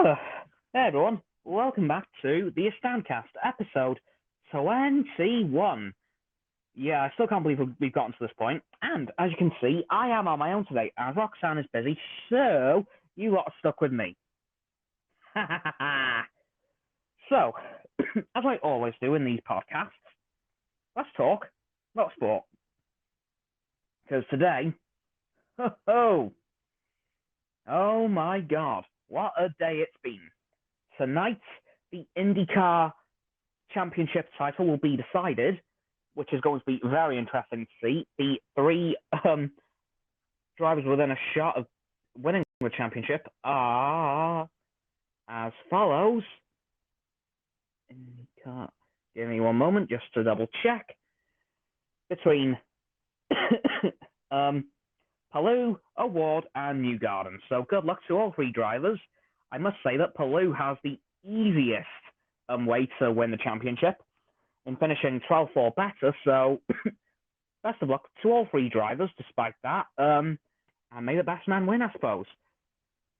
Hey everyone, welcome back to the AstoundCast episode 21. Yeah, I still can't believe we've gotten to this point. And as you can see, I am on my own today, as Roxanne is busy, so you lot are stuck with me. So, as I always do in these podcasts, let's talk about sport. Because today, oh my god, what a day it's been. Tonight, the IndyCar championship title will be decided, which is going to be very interesting to see. The three drivers within a shot of winning the championship are as follows. IndyCar. Give me one moment just to double check. Between Palou, Award, and Newgarden. So good luck to all three drivers. I must say that Palou has the easiest way to win the championship in finishing 12th or better. So best of luck to all three drivers despite that. And may the best man win, I suppose.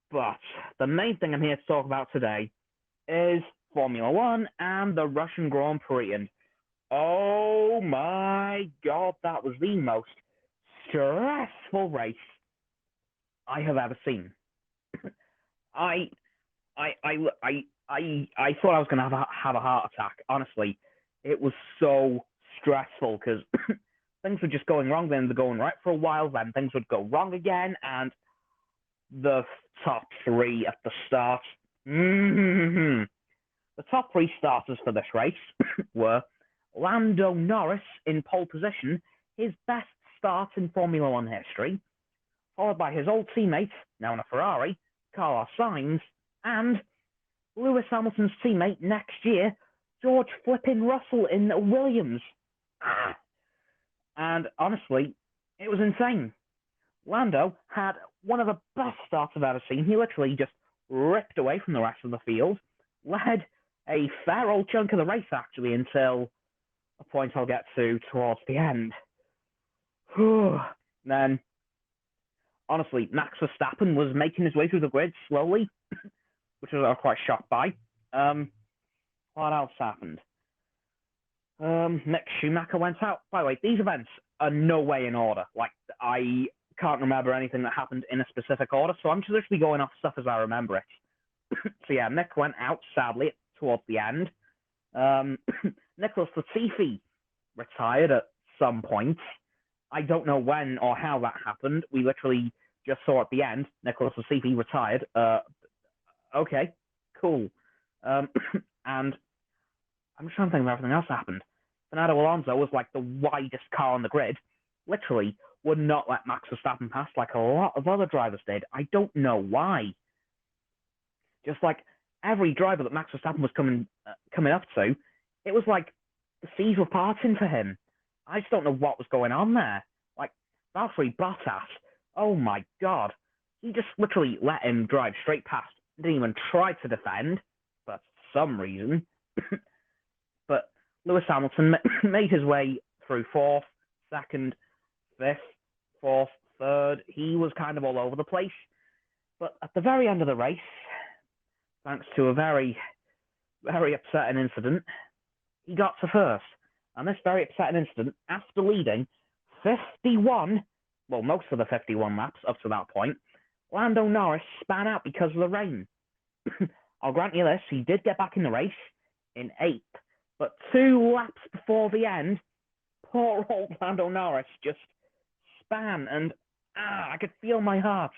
But the main thing I'm here to talk about today is Formula One and the Russian Grand Prix. And oh my god, that was the most stressful race I have ever seen. I thought I was going to have a heart attack. Honestly, it was so stressful because things were just going wrong, then they're going right for a while, then things would go wrong again, and the top three at the start. The top three starters for this race were Lando Norris in pole position, his best start in Formula One history, followed by his old teammate, now in a Ferrari, Carlos Sainz, and Lewis Hamilton's teammate next year, George flipping Russell in Williams. And honestly, it was insane. Lando had one of the best starts I've ever seen. He literally just ripped away from the rest of the field, led a fair old chunk of the race actually until a point I'll get to towards the end. Then, honestly, Max Verstappen was making his way through the grid slowly, which I was quite shocked by. What else happened? Mick Schumacher went out. By the way, these events are no way in order. Like, I can't remember anything that happened in a specific order, so I'm just literally going off stuff as I remember it. So yeah, Mick went out, sadly, towards the end. Nicholas Latifi retired at some point. I don't know when or how that happened. We literally just saw at the end, Nicholas Latifi retired. Okay, cool. And I'm just trying to think of everything else that happened. Fernando Alonso was like the widest car on the grid. Literally would not let Max Verstappen pass like a lot of other drivers did. I don't know why. Just like every driver that Max Verstappen was coming up to, it was like the seas were parting for him. I just don't know what was going on there. Like, Valtteri Bottas, oh my god. He just literally let him drive straight past. Didn't even try to defend, but for some reason. But Lewis Hamilton made his way through fourth, second, fifth, fourth, third. He was kind of all over the place. But at the very end of the race, thanks to a very, very upsetting incident, he got to first. And this very upsetting incident, after leading 51, well, most of the 51 laps up to that point, Lando Norris span out because of the rain. I'll grant you this, he did get back in the race in 8th, but 2 laps before the end, poor old Lando Norris just span, and I could feel my heart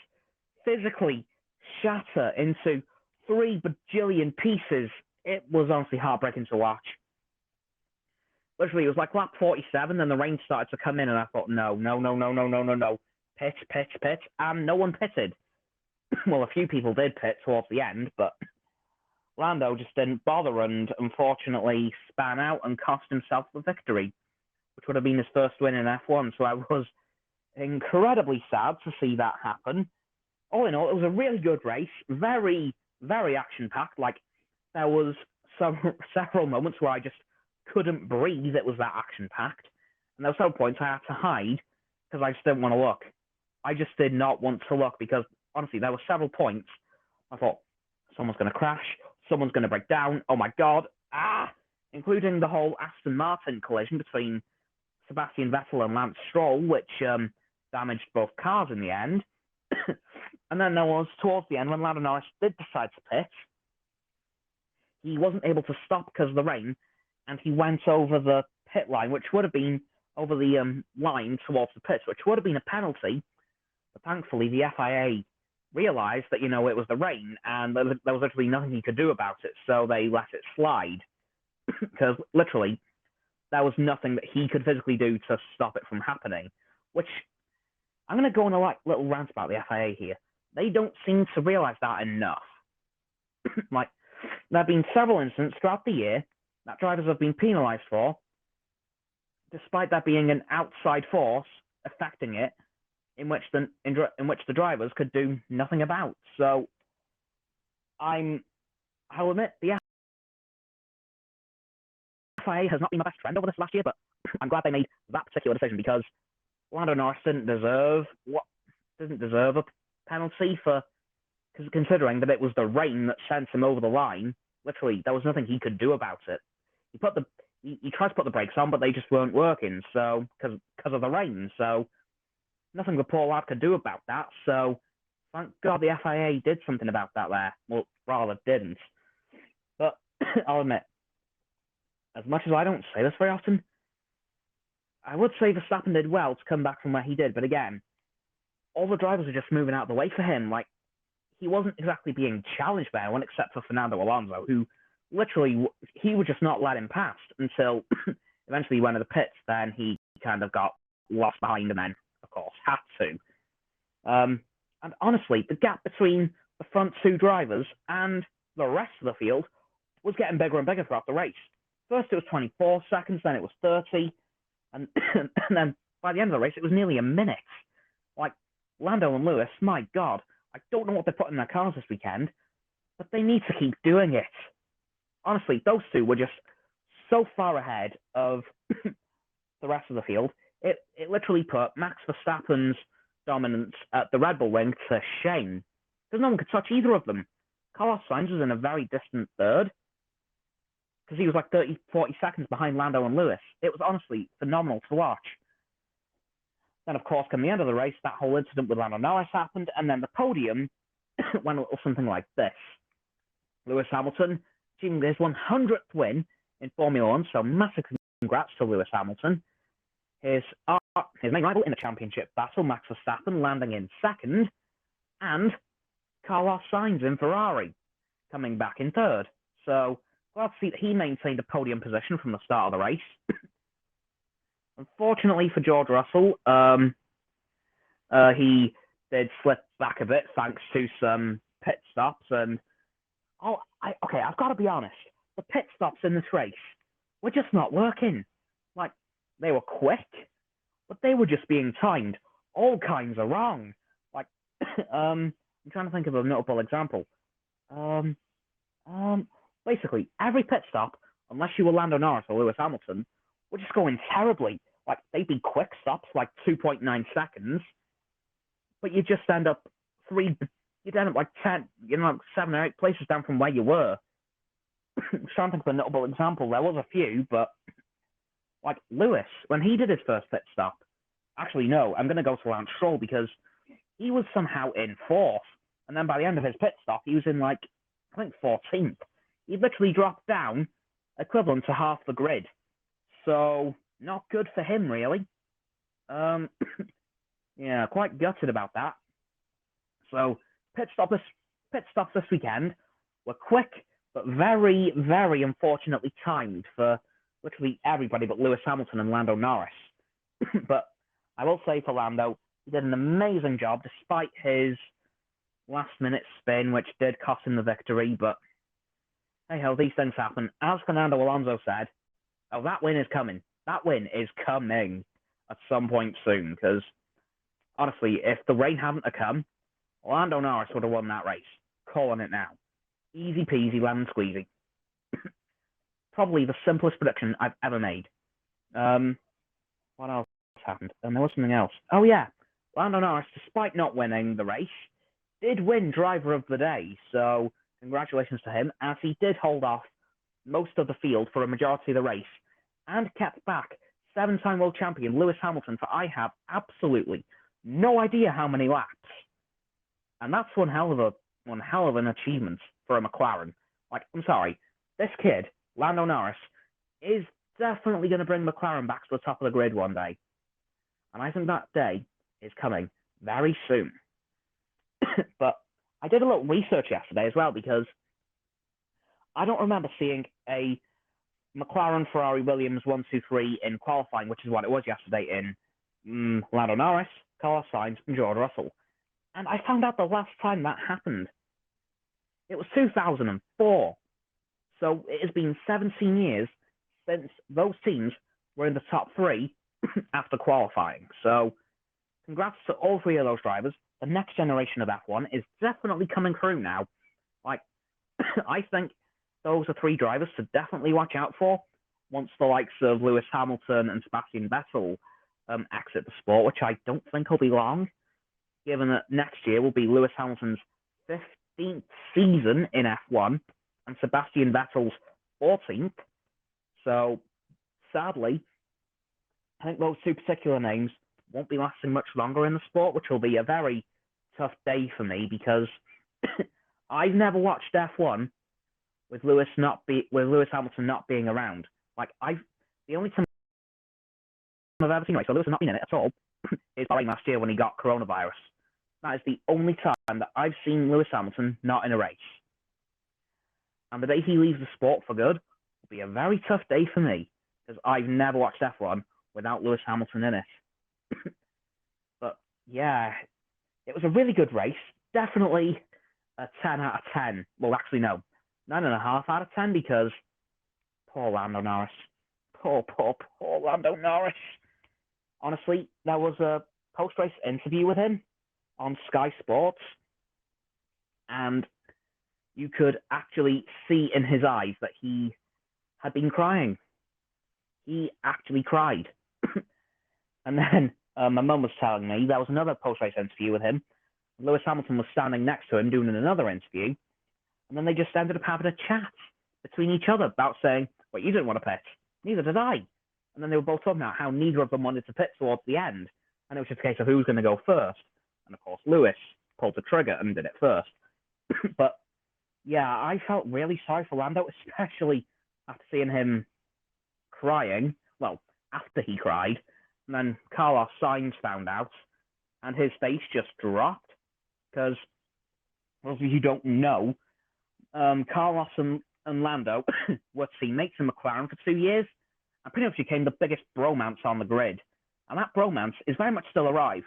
physically shatter into 3 bajillion pieces. It was honestly heartbreaking to watch. Literally, it was like lap 47, and the rain started to come in, and I thought, no. Pit. And no one pitted. Well, a few people did pit towards the end, but Lando just didn't bother and unfortunately span out and cost himself the victory, which would have been his first win in F1. So I was incredibly sad to see that happen. All in all, it was a really good race, very, very action-packed. Like, there was several moments where I just couldn't breathe. It was that action-packed. And there were several points I had to hide because I just didn't want to look. I just did not want to look because, honestly, there were several points I thought, someone's going to crash, someone's going to break down, oh my god, including the whole Aston Martin collision between Sebastian Vettel and Lance Stroll, which damaged both cars in the end. And then there was, towards the end, when Lando Norris did decide to pit, he wasn't able to stop because of the rain, and he went over the pit line, which would have been over the line towards the pits, which would have been a penalty. But thankfully, the FIA realized that, it was the rain, and there was literally nothing he could do about it, so they let it slide. Because literally, there was nothing that he could physically do to stop it from happening. Which, I'm going to go on a little rant about the FIA here. They don't seem to realize that enough. There have been several incidents throughout the year that drivers have been penalized for, despite there being an outside force affecting it, in which the drivers could do nothing about. So, I'll admit, the FIA has not been my best friend over this last year, but I'm glad they made that particular decision, because Lando Norris didn't deserve a penalty for, considering that it was the rain that sent him over the line. Literally, there was nothing he could do about it. He tried to put the brakes on, but they just weren't working, so because of the rain. So nothing the poor lad could do about that. So thank God the FIA did something about that there. Well, rather didn't. But I'll admit, as much as I don't say this very often, I would say Verstappen did well to come back from where he did. But again, all the drivers were just moving out of the way for him. He wasn't exactly being challenged by anyone except for Fernando Alonso, who literally, he would just not let him past until eventually he went to the pits. Then he kind of got lost behind and then, of course, had to. And honestly, the gap between the front two drivers and the rest of the field was getting bigger and bigger throughout the race. First it was 24 seconds, then it was 30, and then by the end of the race it was nearly a minute. Lando and Lewis, my God, I don't know what they put in their cars this weekend, but they need to keep doing it. Honestly, those two were just so far ahead of the rest of the field. It literally put Max Verstappen's dominance at the Red Bull ring to shame, because no one could touch either of them. Carlos Sainz was in a very distant third, because he was 30-40 seconds behind Lando and Lewis. It was honestly phenomenal to watch. Then, of course, come the end of the race, that whole incident with Lando Norris happened, and then the podium went a little something like this. Lewis Hamilton achieving his 100th win in Formula One, so massive congrats to Lewis Hamilton. His main rival in the championship battle, Max Verstappen, landing in second, and Carlos Sainz in Ferrari, coming back in third. So, glad to see that he maintained a podium position from the start of the race. Unfortunately for George Russell, he did slip back a bit thanks to some pit stops. And I've got to be honest, the pit stops in this race were just not working. They were quick, but they were just being timed all kinds of wrong. I'm trying to think of a notable example. Basically, every pit stop, unless you were Lando Norris or Lewis Hamilton, were just going terribly. They'd be quick stops, 2.9 seconds, but you'd just end up 10, 7 or 8 places down from where you were. I'm trying to think of a notable example. There was a few, but Lewis, when he did his first pit stop, actually, no, I'm going to go to Lance Stroll, because he was somehow in 4th, and then by the end of his pit stop, he was in, 14th. He literally dropped down, equivalent to half the grid. So, not good for him, really. Yeah, quite gutted about that. So, pit stops this weekend were quick, but very, very unfortunately timed for literally everybody but Lewis Hamilton and Lando Norris. But I will say for Lando, he did an amazing job despite his last-minute spin, which did cost him the victory. But hey ho, these things happen. As Fernando Alonso said, that win is coming. That win is coming at some point soon, because honestly, if the rain hadn't come, Lando Norris would have won that race. Calling it now. Easy peasy, lemon squeezy. Probably the simplest prediction I've ever made. What else happened? And there was something else. Oh yeah, Lando Norris, despite not winning the race, did win Driver of the Day. So congratulations to him, as he did hold off most of the field for a majority of the race and kept back seven-time world champion Lewis Hamilton for I have absolutely no idea how many laps. And that's one hell of an achievement for a McLaren. Like, I'm sorry, this kid, Lando Norris, is definitely going to bring McLaren back to the top of the grid one day. And I think that day is coming very soon. But I did a little research yesterday as well, because I don't remember seeing a McLaren, Ferrari, Williams 1, 2, 3 in qualifying, which is what it was yesterday in Lando Norris, Carlos Sainz, and George Russell. And I found out the last time that happened, it was 2004. So it has been 17 years since those teams were in the top three after qualifying. So congrats to all three of those drivers. The next generation of F1 is definitely coming through now. Like, I think those are three drivers to definitely watch out for once the likes of Lewis Hamilton and Sebastian Vettel exit the sport, which I don't think will be long, given that next year will be Lewis Hamilton's 15th season in F1 and Sebastian Vettel's 14th. So, sadly, I think those two particular names won't be lasting much longer in the sport, which will be a very tough day for me, because I've never watched F1 with Lewis Hamilton not being around. Like, the only time I've ever seen a race where Lewis has not been in it at all is Bahrain last year when he got coronavirus. That is the only time that I've seen Lewis Hamilton not in a race. And the day he leaves the sport for good will be a very tough day for me, because I've never watched F1 without Lewis Hamilton in it. But yeah, it was a really good race. Definitely a 10 out of 10. Well, actually, no. 9.5 out of 10, because poor Lando Norris. Poor Lando Norris. Honestly, there was a post-race interview with him on Sky Sports, and you could actually see in his eyes that he had been crying. He actually cried. And then my mum was telling me there was another post-race interview with him. Lewis Hamilton was standing next to him doing another interview, and then they just ended up having a chat between each other about saying, well, you didn't want to pit. Neither did I. And then they were both talking about how neither of them wanted to pit towards the end. And it was just a case of who was going to go first. And of course, Lewis pulled the trigger and did it first. But yeah, I felt really sorry for Lando, especially after seeing him crying. Well, after he cried. And then Carlos Sainz found out, and his face just dropped. Because, well, if you don't know, Carlos and Lando were teammates in McLaren for 2 years, and pretty much became the biggest bromance on the grid. And that bromance is very much still alive,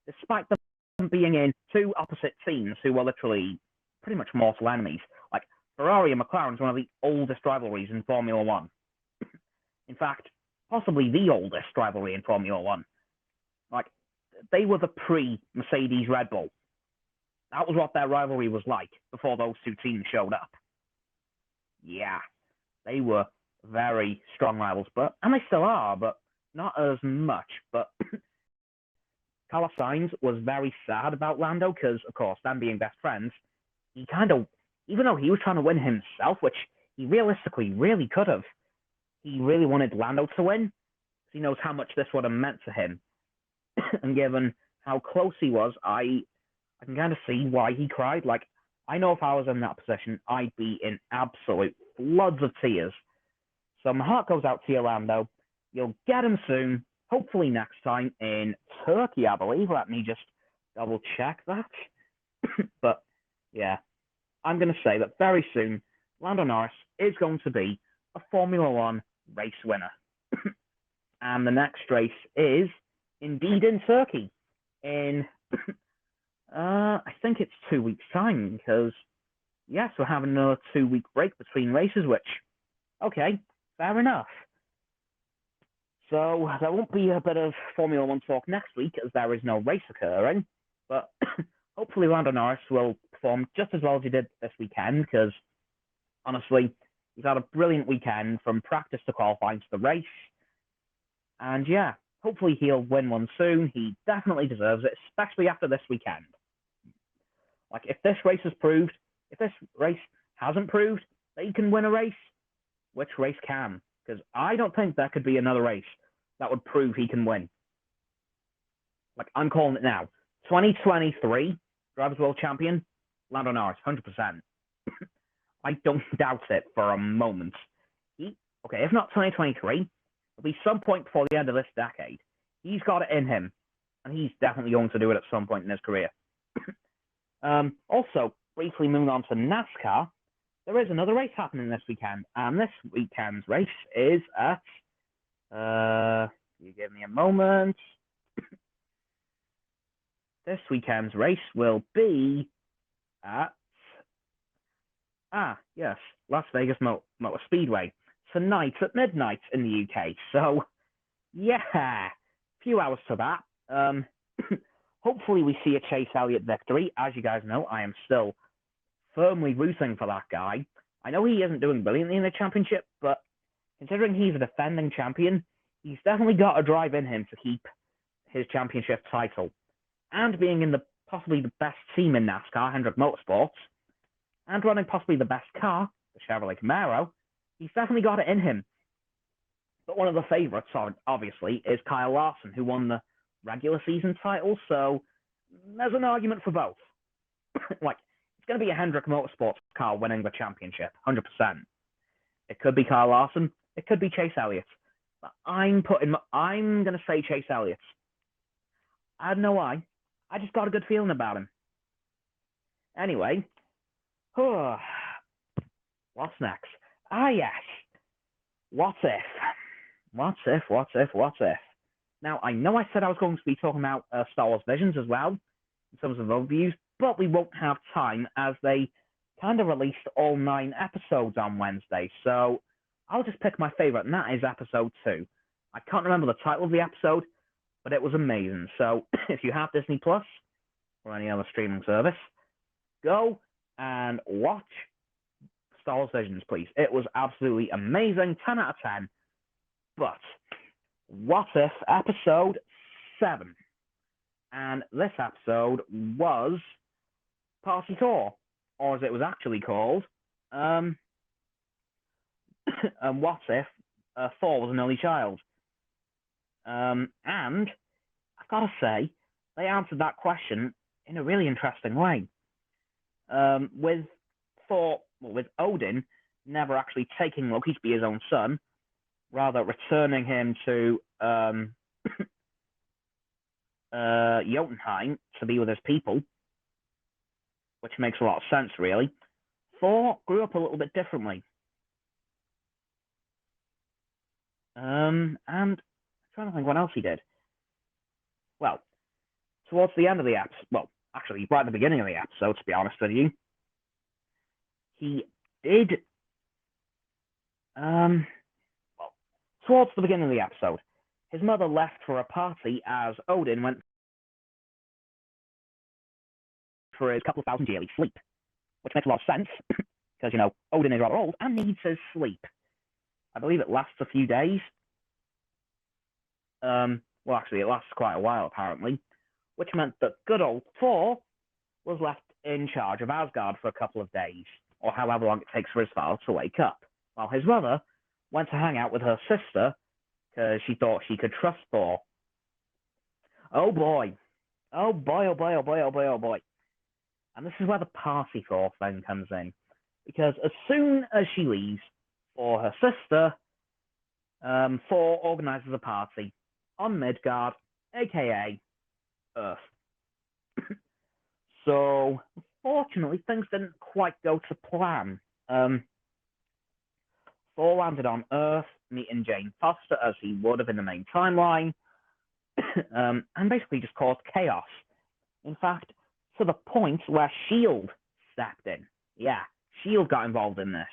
despite them being in two opposite teams who were literally pretty much mortal enemies. Like, Ferrari and McLaren is one of the oldest rivalries in Formula One. In fact, possibly the oldest rivalry in Formula One. Like, they were the pre-Mercedes Red Bull. That was what their rivalry was like before those two teams showed up. Yeah, they were very strong rivals, and they still are, but not as much. But Carlos Sainz was very sad about Lando because, of course, them being best friends, he kind of, even though he was trying to win himself, which he realistically really could have, he really wanted Lando to win, because he knows how much this would have meant to him. And given how close he was, I can kind of see why he cried. Like, I know if I was in that position, I'd be in absolute floods of tears. So my heart goes out to you, Lando. You'll get him soon, hopefully next time in Turkey, I believe. Let me just double check that. But yeah, I'm going to say that very soon, Lando Norris is going to be a Formula One race winner. And the next race is indeed in Turkey in, I think it's 2 weeks' time, because, yes, we're having another 2-week break between races, which, okay, fair enough. So there won't be a bit of Formula One talk next week, as there is no race occurring, but hopefully Lando Norris will perform just as well as he did this weekend, because, honestly, he's had a brilliant weekend from practice to qualifying to the race, and yeah, hopefully he'll win one soon. He definitely deserves it, especially after this weekend. Like, if this race is proved If this race hasn't proved that he can win a race, which race can? Because I don't think there could be another race that would prove he can win. Like, I'm calling it now. 2023 Drivers' World Champion, Lando Norris, 100%. I don't doubt it for a moment. Okay, if not 2023, it'll be some point before the end of this decade. He's got it in him, and he's definitely going to do it at some point in his career. Also, briefly moving on to NASCAR, there is another race happening this weekend, and this weekend's race is at, you give me a moment. This weekend's race will be at, yes, Las Vegas Motor Speedway, tonight at midnight in the UK. So, yeah, a few hours to that. Hopefully we see a Chase Elliott victory. As you guys know, I am still firmly rooting for that guy. I know he isn't doing brilliantly in the championship, but considering he's a defending champion, he's definitely got a drive in him to keep his championship title. And being in possibly the best team in NASCAR, Hendrick Motorsports, and running possibly the best car, the Chevrolet Camaro, he's definitely got it in him. But one of the favourites, obviously, is Kyle Larson, who won the regular season title, so there's an argument for both. Like, it's going to be a Hendrick Motorsports car winning the championship, 100%. It could be Kyle Larson, it could be Chase Elliott. But I'm going to say Chase Elliott. I don't know why. I just got a good feeling about him. Anyway, what's next? Yes. What if? What if? Now, I know I said I was going to be talking about Star Wars Visions as well, in terms of overviews, but we won't have time as they kind of released all 9 episodes on Wednesday, so I'll just pick my favourite, and that is episode 2. I can't remember the title of the episode, but it was amazing. So if you have Disney Plus or any other streaming service, go and watch Star Wars Visions, please. It was absolutely amazing, 10 out of 10. But what if episode 7? And this episode was Party Tour, or as it was actually called, what if Thor was an only child? And I've got to say, they answered that question in a really interesting way. With Odin never actually taking Loki to be his own son, rather returning him to Jotunheim to be with his people, which makes a lot of sense, really. Thor grew up a little bit differently. And I'm trying to think what else he did. Well, towards the end of the episode, well, actually, right at the beginning of the episode, to be honest with you, he did, towards the beginning of the episode, his mother left for a party as Odin went for his couple of thousand yearly sleep, which makes a lot of sense, because, you know, Odin is rather old and needs his sleep. I believe it lasts a few days. Well, actually, it lasts quite a while, apparently, which meant that good old Thor was left in charge of Asgard for a couple of days, or however long it takes for his father to wake up, while his mother went to hang out with her sister because she thought she could trust Thor. Oh boy. Oh boy, oh boy, oh boy, oh boy, oh boy. And this is where the party Thor thing comes in, because as soon as she leaves for her sister, Thor organizes a party on Midgard, aka Earth. So, unfortunately, things didn't quite go to plan. Thor landed on Earth, meeting Jane Foster as he would have in the main timeline, and basically just caused chaos. In fact, to the point where S.H.I.E.L.D. stepped in. Yeah, S.H.I.E.L.D. got involved in this.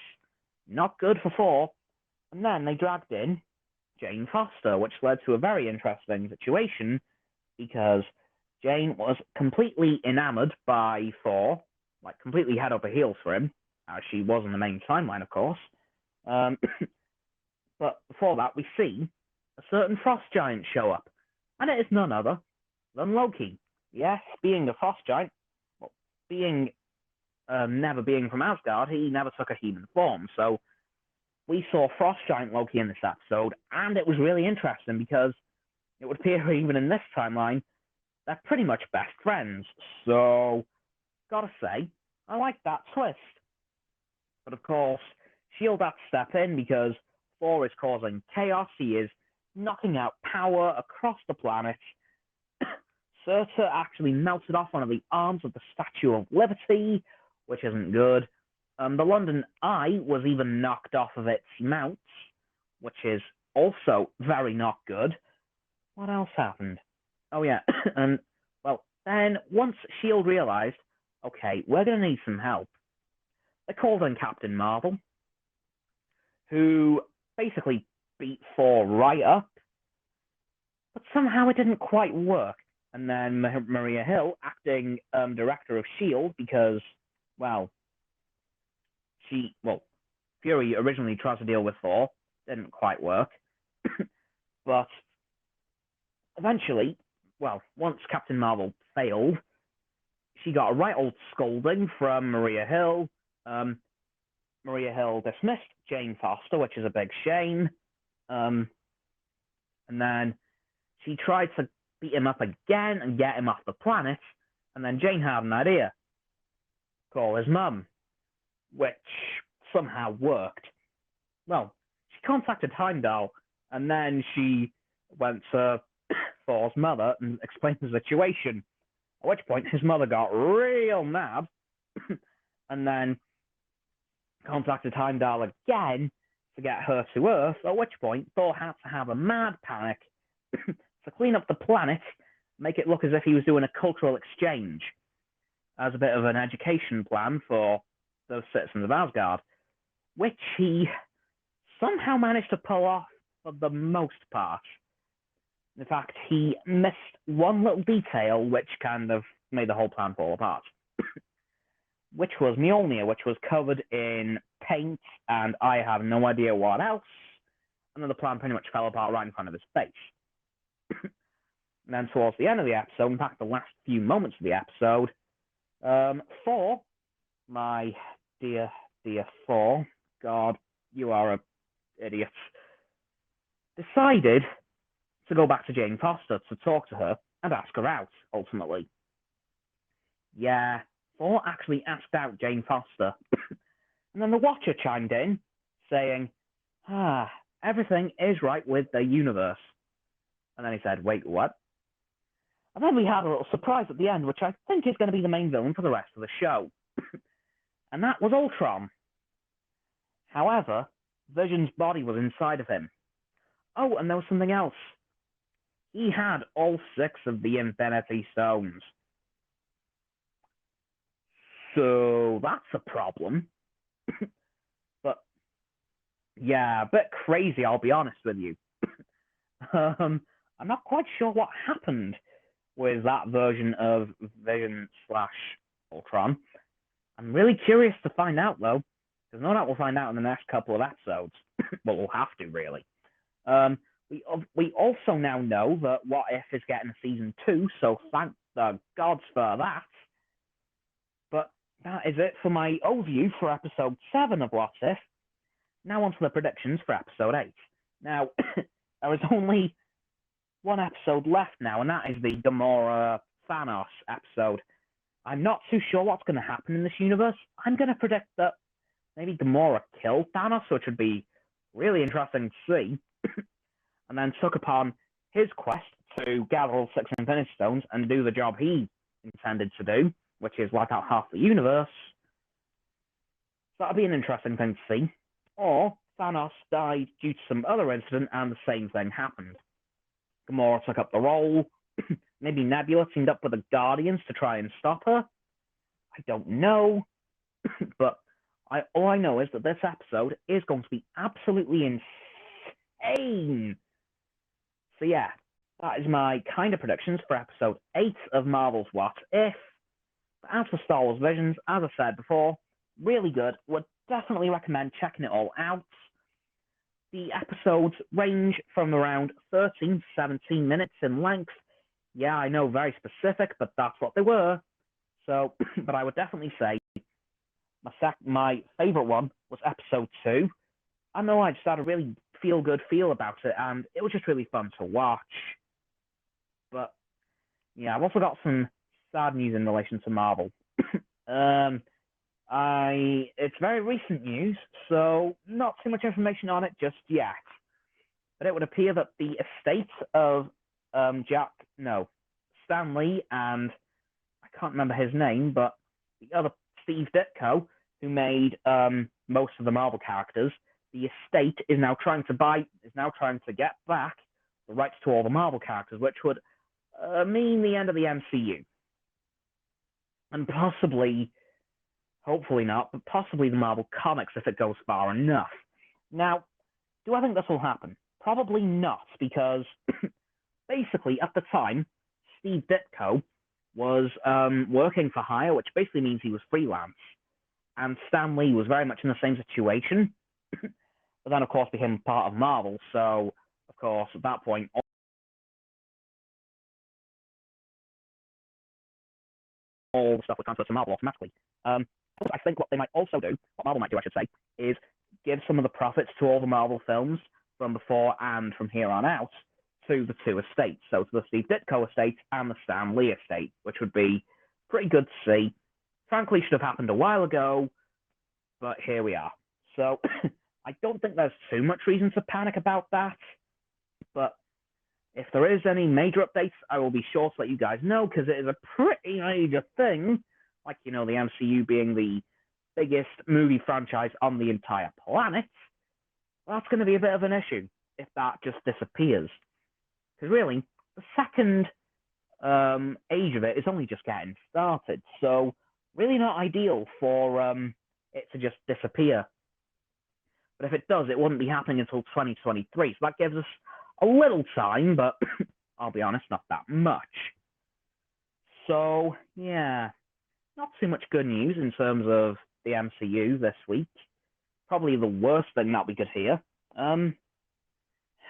Not good for Thor. And then they dragged in Jane Foster, which led to a very interesting situation because Jane was completely enamored by Thor, like completely head over heels for him, as she was in the main timeline, of course. But before that, we see a certain frost giant show up, and it is none other than Loki. Yes, being the frost giant, well, being never being from Asgard, he never took a human form. So we saw Frost Giant Loki in this episode, and it was really interesting because it would appear even in this timeline they're pretty much best friends. So, gotta say, I like that twist. But of course, S.H.I.E.L.D. had to step in because Thor is causing chaos. He is knocking out power across the planet. Surtur actually melted off one of the arms of the Statue of Liberty, which isn't good. The London Eye was even knocked off of its mounts, which is also very not good. What else happened? Oh yeah, and well, then once S.H.I.E.L.D. realized, okay, we're going to need some help, they called in Captain Marvel, who basically beat Thor right up, but somehow it didn't quite work. And then Maria Hill, acting director of S.H.I.E.L.D., because, well, Fury originally tried to deal with Thor, didn't quite work. But eventually, well, once Captain Marvel failed, she got a right old scolding from Maria Hill. Maria Hill dismissed Jane Foster, which is a big shame. And then she tried to beat him up again and get him off the planet. And then Jane had an idea. Call his mum, which somehow worked. Well, she contacted Heimdall, and then she went to Thor's mother and explained the situation. At which point, his mother got real mad, and then contacted Heimdall again to get her to Earth, at which point Thor had to have a mad panic to clean up the planet, make it look as if he was doing a cultural exchange, as a bit of an education plan for those citizens of Asgard, which he somehow managed to pull off for the most part. In fact, he missed one little detail which kind of made the whole plan fall apart, which was Mjolnir, which was covered in paint, and I have no idea what else, and then the plan pretty much fell apart right in front of his face. And then towards the end of the episode, in fact the last few moments of the episode, Thor, my dear Thor, God, you are an idiot, decided to go back to Jane Foster to talk to her and ask her out, ultimately. Yeah, Thor actually asked out Jane Foster. And then the Watcher chimed in, saying, everything is right with the universe. And then he said, wait, what? And then we had a little surprise at the end, which I think is going to be the main villain for the rest of the show. And that was Ultron. However, Vision's body was inside of him. Oh, and there was something else. He had all 6 of the Infinity Stones. So that's a problem. But yeah, a bit crazy, I'll be honest with you. I'm not quite sure what happened with that version of Vision/Ultron. I'm really curious to find out, though, because no doubt we'll find out in the next couple of episodes. Well, we'll have to, really. We also now know that What If is getting a season 2, so thank the gods for that. But that is it for my overview for episode 7 of What If. Now on to the predictions for episode 8. Now, there is only one episode left now, and that is the Gamora Thanos episode. I'm not too sure what's going to happen in this universe. I'm going to predict that maybe Gamora killed Thanos, which would be really interesting to see, and then took upon his quest to gather all 6 Infinity Stones and do the job he intended to do, which is wipe out half the universe. So that'll be an interesting thing to see. Or Thanos died due to some other incident and the same thing happened. Gamora took up the role. Maybe Nebula teamed up with the Guardians to try and stop her. I don't know. But all I know is that this episode is going to be absolutely insane. So yeah, that is my kind of predictions for episode 8 of Marvel's What If. But as for Star Wars Visions, as I said before, really good. Would definitely recommend checking it all out. The episodes range from around 13 to 17 minutes in length. Yeah, I know, very specific, but that's what they were. So, but I would definitely say My favorite one was episode 2. I know I just had a really feel-good feel about it, and it was just really fun to watch. But yeah, I've also got some sad news in relation to Marvel. um, it's very recent news, so not too much information on it just yet. But it would appear that the estate of Stan Lee and I can't remember his name, but the other Steve Ditko, who made most of the Marvel characters, the estate is now trying to get back the rights to all the Marvel characters, which would mean the end of the MCU. And possibly, hopefully not, but possibly the Marvel Comics if it goes far enough. Now, do I think this will happen? Probably not, because basically at the time, Steve Ditko was working for hire, which basically means he was freelance. And Stan Lee was very much in the same situation, but then of course became part of Marvel. So, of course, at that point, all the stuff would transfer to Marvel automatically. I think what Marvel might do, I should say, is give some of the profits to all the Marvel films from before and from here on out to the two estates. So to the Steve Ditko estate and the Stan Lee estate, which would be pretty good to see. Frankly, should have happened a while ago, but here we are. So I don't think there's too much reason to panic about that. But if there is any major updates, I will be sure to let you guys know, because it is a pretty major thing. Like, the MCU being the biggest movie franchise on the entire planet. That's going to be a bit of an issue if that just disappears. Because really, the second age of it is only just getting started. So really not ideal for it to just disappear. But if it does, it wouldn't be happening until 2023. So that gives us a little time, but I'll be honest, not that much. So, yeah, not too much good news in terms of the MCU this week. Probably the worst thing that we could hear.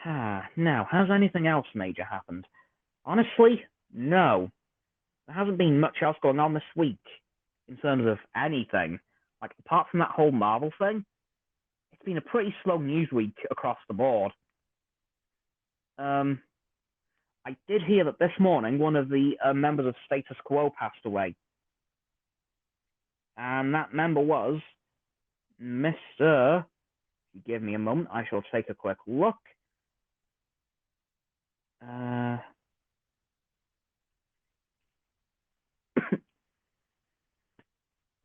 Now, has anything else major happened? Honestly, no. There hasn't been much else going on this week in terms of anything. Like, apart from that whole Marvel thing, it's been a pretty slow news week across the board. I did hear that this morning one of the members of Status Quo passed away. And that member was Mr. Give me a moment, I shall take a quick look.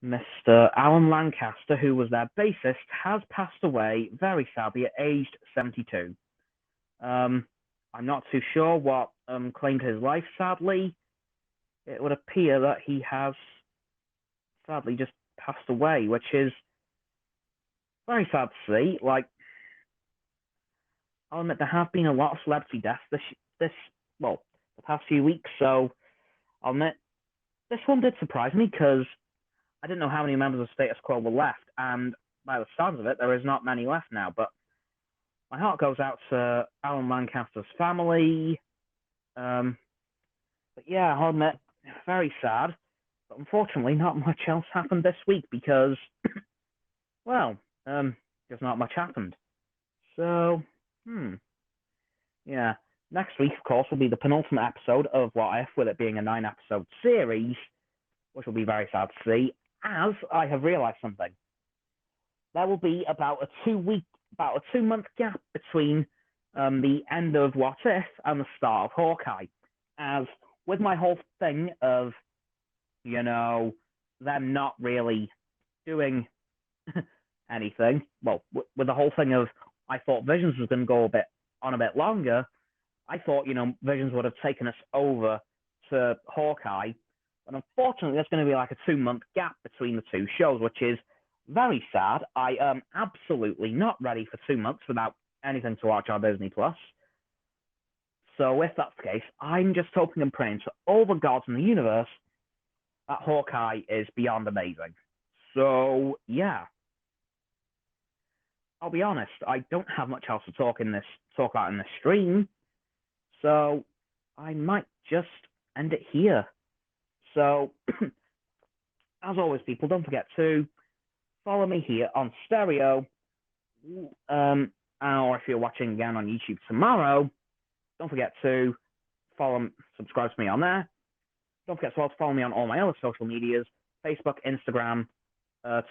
Mr. Alan Lancaster, who was their bassist, has passed away very sadly at aged 72. I'm not too sure what claimed his life, sadly. It would appear that he has sadly just passed away, which is very sad to see. Like, I'll admit there have been a lot of celebrity deaths the past few weeks, so I'll admit this one did surprise me, because I didn't know how many members of Status Quo were left, and by the sounds of it, there is not many left now. But my heart goes out to Alan Lancaster's family. But yeah, I'll admit, very sad. But unfortunately, not much else happened this week because, just not much happened. So, yeah. Next week, of course, will be the penultimate episode of What If, with it being a 9-episode series, which will be very sad to see, as I have realised something. There will be about a 2-month gap between the end of What If and the start of Hawkeye. As with my whole thing of, them not really doing anything, with the whole thing of, I thought Visions was going to go a bit longer. I thought, Visions would have taken us over to Hawkeye. But unfortunately, there's going to be like a 2-month gap between the two shows, which is very sad. I am absolutely not ready for 2 months without anything to watch on Disney Plus. So if that's the case, I'm just hoping and praying to all the gods in the universe that Hawkeye is beyond amazing. So, yeah. I'll be honest, I don't have much else to talk about in this stream. So I might just end it here. So, as always, people, don't forget to follow me here on stereo. Or if you're watching again on YouTube tomorrow, don't forget to subscribe to me on there. Don't forget to also follow me on all my other social medias, Facebook, Instagram,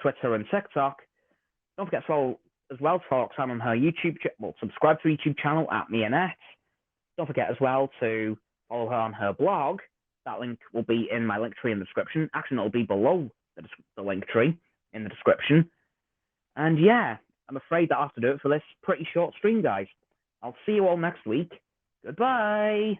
Twitter, and TikTok. Don't forget to follow Roxanne on her YouTube channel. Subscribe to her YouTube channel at MeAnette. Don't forget as well to follow her on her blog. That link will be in my link tree in the description. Actually, it'll be below the link tree in the description. And yeah, I'm afraid that I have to do it for this pretty short stream, guys. I'll see you all next week. Goodbye.